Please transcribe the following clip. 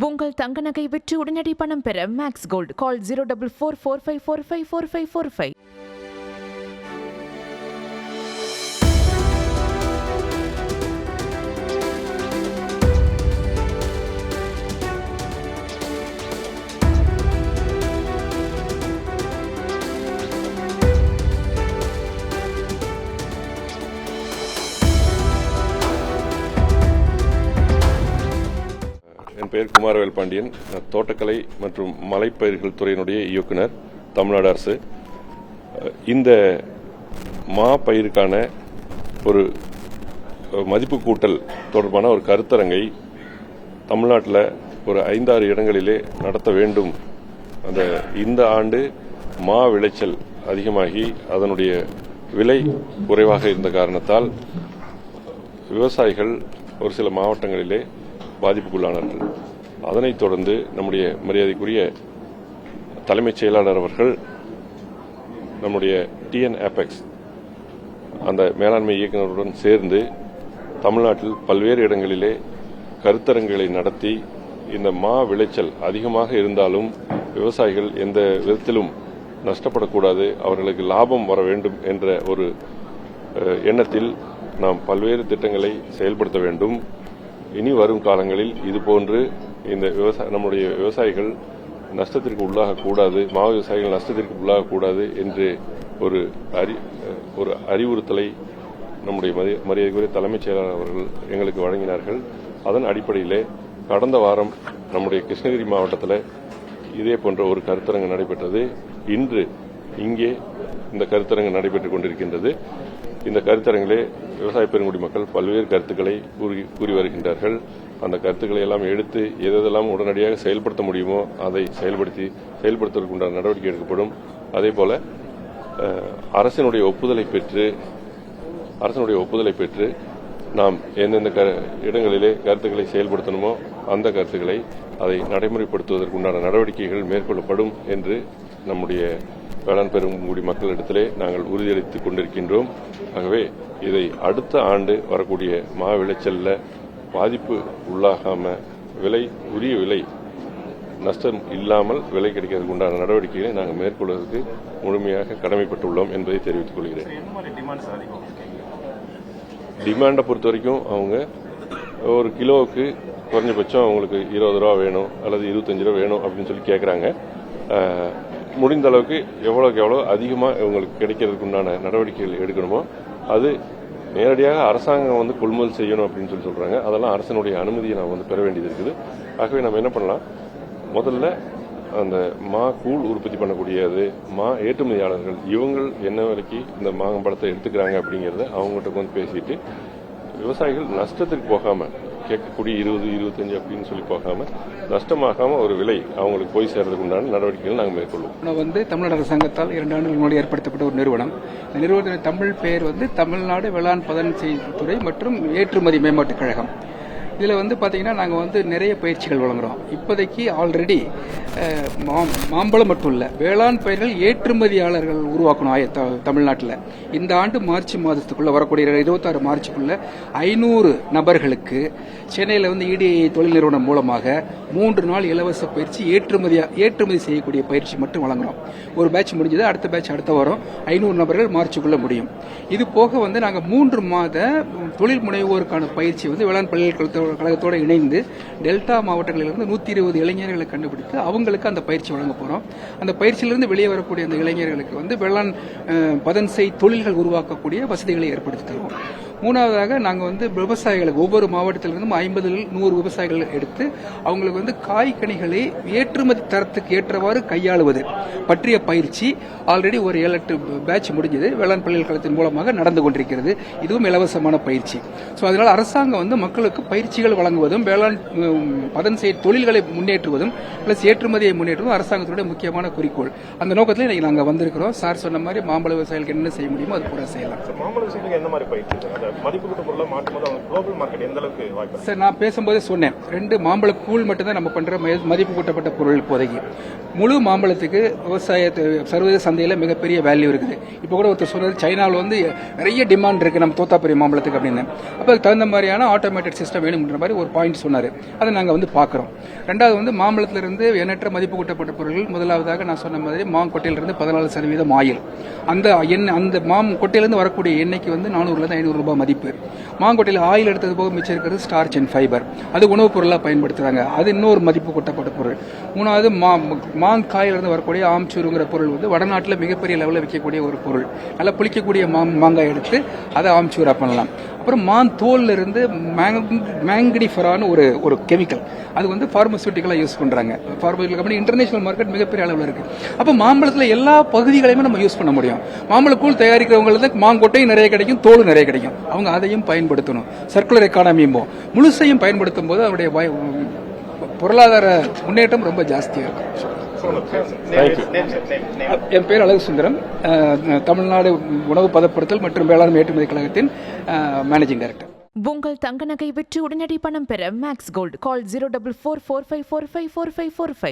உங்கள் தங்க நகை விற்று உடனடி பணம் பெற மேக்ஸ் கோல்ட் கால் 04445454545. என் பெயர் குமாரவேல் பாண்டியன். தோட்டக்கலை மற்றும் மலைப்பயிர்கள் துறையினுடைய இயக்குனர், தமிழ்நாடு அரசு. இந்த மா பயிருக்கான ஒரு மதிப்பு கூட்டல் தொடர்பான ஒரு கருத்தரங்கை தமிழ்நாட்டில் ஒரு 5-6 இடங்களிலே நடத்த வேண்டும். இந்த ஆண்டு மா விளைச்சல் அதிகமாகி அதனுடைய விலை குறைவாக இருந்த காரணத்தால் விவசாயிகள் ஒரு சில மாவட்டங்களிலே பாதிப்புக்குள்ளானார்கள். அதனைத் தொடர்ந்து நம்முடைய மரியாதைக்குரிய தலைமைச் செயலாளர் அவர்கள் நம்முடைய டிஎன் ஆபெக்ஸ் அந்த மேலாண்மை இயக்குநருடன் சேர்ந்து தமிழ்நாட்டில் பல்வேறு இடங்களிலே கருத்தரங்குகளை நடத்தி இந்த மா விளைச்சல் அதிகமாக இருந்தாலும் விவசாயிகள் எந்த விதத்திலும் நஷ்டப்படக்கூடாது, அவர்களுக்கு லாபம் வர வேண்டும் என்ற ஒரு எண்ணத்தில் நாம் பல்வேறு திட்டங்களை செயல்படுத்த வேண்டும். இனி வரும் காலங்களில் இதுபோன்று இந்த நம்முடைய விவசாயிகள் நஷ்டத்திற்கு உள்ளாகக்கூடாது, மா விவசாயிகள் நஷ்டத்திற்கு உள்ளாகக்கூடாது என்று ஒரு அறிவுறுத்தலை நம்முடைய மரியாதைக்குரிய தலைமைச் செயலாளர் அவர்கள் எங்களுக்கு வழங்கினார்கள். அதன் அடிப்படையிலே கடந்த வாரம் நம்முடைய கிருஷ்ணகிரி மாவட்டத்தில் இதே போன்ற ஒரு கருத்தரங்கு நடைபெற்றது. இன்று இங்கே இந்த கருத்தரங்கு நடைபெற்றுக் கொண்டிருக்கின்றது. இந்த கருத்தரங்கிலே விவசாய பெருங்குடி மக்கள் பல்வேறு கருத்துக்களை கூறி வருகின்றார்கள். அந்த கருத்துக்களை எல்லாம் எடுத்து எதெல்லாம் உடனடியாக செயல்படுத்த முடியுமோ அதை செயல்படுத்துவதற்குண்டான நடவடிக்கை எடுக்கப்படும். அதேபோல அரசினுடைய ஒப்புதலை பெற்று நாம் எந்தெந்த இடங்களிலே கருத்துக்களை செயல்படுத்தணுமோ அந்த கருத்துக்களை அதை நடைமுறைப்படுத்துவதற்குண்டான நடவடிக்கைகள் மேற்கொள்ளப்படும் என்று நம்முடைய வேளாண் பெருங்குடி மக்களிடத்திலே நாங்கள் உறுதியளித்துக் கொண்டிருக்கின்றோம். ஆகவே இதை அடுத்த ஆண்டு வரக்கூடிய மா விளைச்சல்ல பாதிப்பு உள்ளாகாம உரிய விலை நஷ்டம் இல்லாமல் விலை கிடைக்கிறதுக்கு உண்டான நடவடிக்கைகளை நாங்கள் மேற்கொள்வதற்கு முழுமையாக கடமைப்பட்டுள்ளோம் என்பதை தெரிவித்துக் கொள்கிறேன். டிமாண்டை பொறுத்த வரைக்கும் அவங்க ஒரு கிலோவுக்கு குறைஞ்சபட்சம் அவங்களுக்கு 20 ரூபா வேணும் அல்லது 25 ரூபா வேணும் அப்படின்னு சொல்லி கேட்குறாங்க. முடிந்த அளவுக்கு எவ்வளோக்கு எவ்வளோ அதிகமாக இவங்களுக்கு கிடைக்கிறதுக்கு உண்டான நடவடிக்கைகள் எடுக்கணுமோ அது நேரடியாக அரசாங்கம் கொள்முதல் செய்யணும் அப்படின்னு சொல்லி சொல்றாங்க. அதெல்லாம் அரசனுடைய அனுமதியை நாம் பெற வேண்டியது இருக்குது. ஆகவே நம்ம என்ன பண்ணலாம், முதல்ல அந்த மா கூழ் உற்பத்தி பண்ணக்கூடியது மா ஏற்றுமதியாளர்கள் இவங்க என்ன விலைக்கு இந்த மாங்கம்பழத்தை எடுத்துக்கிறாங்க அப்படிங்கிறத அவங்ககிட்ட பேசிட்டு விவசாயிகள் நஷ்டத்துக்கு போகாம கேட்கக்கூடிய 20-25 அப்படின்னு சொல்லி போகாம நஷ்டமாகாம ஒரு விலை அவங்களுக்கு போய் சேர்றதுக்கு உண்டான நடவடிக்கைகள் நாங்கள் மேற்கொள்வோம். தமிழ்நாடு அரசாங்கத்தால் 2 ஆண்டுகள் முன்னாடி ஏற்படுத்தப்பட்ட ஒரு நிறுவனம். இந்த நிறுவனத்தின் தமிழ் பெயர் தமிழ்நாடு வேளாண் பதனீட்டுத்துறை மற்றும் ஏற்றுமதி மேம்பாட்டுக் கழகம். இதில் பார்த்தீங்கன்னா நாங்கள் நிறைய பயிற்சிகள் வழங்குறோம். இப்போதைக்கு ஆல்ரெடி மாம்பழம் மட்டும் இல்லை, வேளாண் பயிர்கள் ஏற்றுமதியாளர்கள் உருவாக்கணும் தமிழ்நாட்டில். இந்த ஆண்டு மார்ச் மாதத்துக்குள்ள வரக்கூடிய 26 மார்ச்சுக்குள்ள 500 நபர்களுக்கு சென்னையில் EDI தொழில் நிறுவனம் மூலமாக 3 நாள் இலவச பயிற்சி ஏற்றுமதி செய்யக்கூடிய பயிற்சி மட்டும் வழங்குறோம். ஒரு பேட்ச் முடிஞ்சது, அடுத்த பேட்ச் அடுத்த வாரம் 500 நபர்கள் மார்ச்சுக்குள்ள முடியும். இது போக நாங்கள் 3 மாத தொழில் முனைவோருக்கான பயிற்சி வேளாண் பல்கலைக்கழகத்தோடு இணைந்து டெல்டா மாவட்டங்களிலிருந்து 120 இளைஞர்களை கண்டுபிடித்து அவங்களுக்கு அந்த பயிற்சி வழங்க போறோம். அந்த பயிற்சியிலிருந்து வெளியே வரக்கூடிய அந்த இளைஞர்களுக்கு வேளாண் பதன்செய் தொழில்கள் உருவாக்கக்கூடிய வசதிகளை ஏற்படுத்தி தருவோம். 3வதாக நாங்கள் விவசாயிகளுக்கு ஒவ்வொரு மாவட்டத்திலிருந்தும் 50-100 விவசாயிகள் எடுத்து அவங்களுக்கு காய்கனிகளை ஏற்றுமதி தரத்துக்கு ஏற்றவாறு கையாளுவது பற்றிய பயிற்சி ஆல்ரெடி ஒரு 7-8 பேட்ச் முடிஞ்சது. வேளாண் பல்கலைக்கழகத்தின் மூலமாக நடந்து கொண்டிருக்கிறது. இதுவும் இலவசமான பயிற்சி. அதனால அரசாங்கம் மக்களுக்கு பயிற்சிகள் வழங்குவதும் வேளாண் பதன்செய் தொழில்களை முன்னேற்றுவதும் பிளஸ் ஏற்றுமதியை முன்னேற்றுவதும் அரசாங்கத்துடைய முக்கியமான குறிக்கோள். அந்த நோக்கத்தில் இன்னைக்கு நாங்கள் வந்திருக்கிறோம். சார் சொன்ன மாதிரி மாம்பழ விவசாயிகளுக்கு என்ன செய்ய முடியுமோ அது கூட செய்யலாம். மாம்பழ விவசாயிகளுக்கு என்ன மாதிரி பயிற்சி? மதிப்பு கூட்ட பொருளை மாற்றும்போது அவங்க குளோபல் மார்க்கெட் எந்த அளவுக்கு வாய்ப்பு? சார் நான் பேசும்போது சொன்னேன் 2 மாம்பழ கூழ் மட்டும்தான் நம்ம பண்ற மதிப்பு கூட்டப்பட்ட பொருள் இப்போதைக்கு. முழு மாம்பழத்துக்கு சர்வதேச சந்தையில் மிகப்பெரிய வேல்யூ இருக்குது. இப்போ கூட ஒருத்தர் சொன்னது சைனாவில் வந்து நிறைய டிமாண்ட் இருக்கு நம்ம தோத்தாபுரி மாம்பழத்துக்கு அப்படின்னு. அப்போ அதுக்கு தகுந்த மாதிரியான ஆட்டோமேட்டட் சிஸ்டம் வேணும்ன்ற மாதிரி ஒரு பாயிண்ட் சொன்னார். அதை நாங்கள் வந்து பார்க்குறோம். ரெண்டாவது வந்து மாம்பழத்திலிருந்து எண்ணற்ற மதிப்பு கூட்டப்பட்ட பொருட்கள். முதலாவதாக நான் சொன்ன மாதிரி மாங்கொட்டையிலிருந்து 14% ஆயில். அந்த எண்ணெய் அந்த கொட்டையிலிருந்து வரக்கூடிய எண்ணெய்க்கு வந்து 400 500 மதிப்பு. மாங்கொட்டையில் ஆயில் எடுத்தது போக மிச்சம் இருக்கிறது ஸ்டார்ச் அண்ட் ஃபைபர். அது உணவுப் பொருளாக பயன்படுத்துறாங்க. அது இன்னொரு மதிப்பு கூட்டப்பட்ட பொருள். மூணாவது மாங்காயிலிருந்து வரக்கூடிய ஆம்ச்சூருங்கிற பொருள் வந்து வடநாட்டில் மிகப்பெரிய லெவலில் விற்கக்கூடிய ஒரு பொருள். நல்லா புளிக்கக்கூடிய மாங்காய் எடுத்து அதை ஆம்ச்சூரா பண்ணலாம். அப்புறம் தோல்ல இருந்து மேங்கடிஃபரான ஒரு கெமிக்கல், அது வந்து பார்மசூட்டிக்கலாக யூஸ் பண்றாங்க. பார்மசூட்டிக்கல் கம்பெனி இன்டர்நேஷனல் மார்க்கெட் மிகப்பெரிய அளவில் இருக்கு. அப்போ மாம்பழத்தில் எல்லா பகுதிகளையுமே நம்ம யூஸ் பண்ண முடியும். மாம்பழக்கூழ் தயாரிக்கிறவங்களுக்கு மாங்கொட்டையும் நிறைய கிடைக்கும், தோலும் நிறைய கிடைக்கும். அவங்க அதையும் பயன்படுத்தணும். சர்க்குலர் எக்கானமியும் முழுசையும் பயன்படுத்தும் போது அவருடைய பொருளாதார முன்னேற்றம் ரொம்ப ஜாஸ்தியாக இருக்கும். என் பேர் அழகு சுந்தரம். தமிழ்நாடு உணவு பதப்படுத்தல் மற்றும் வேளாண் ஏற்றுமதி கழகத்தின் மேனேஜிங் டைரக்டர். உங்கள் தங்க நகை விற்று உடனடி பணம் பெற மேக்ஸ் கோல்டு கால் 04445454545.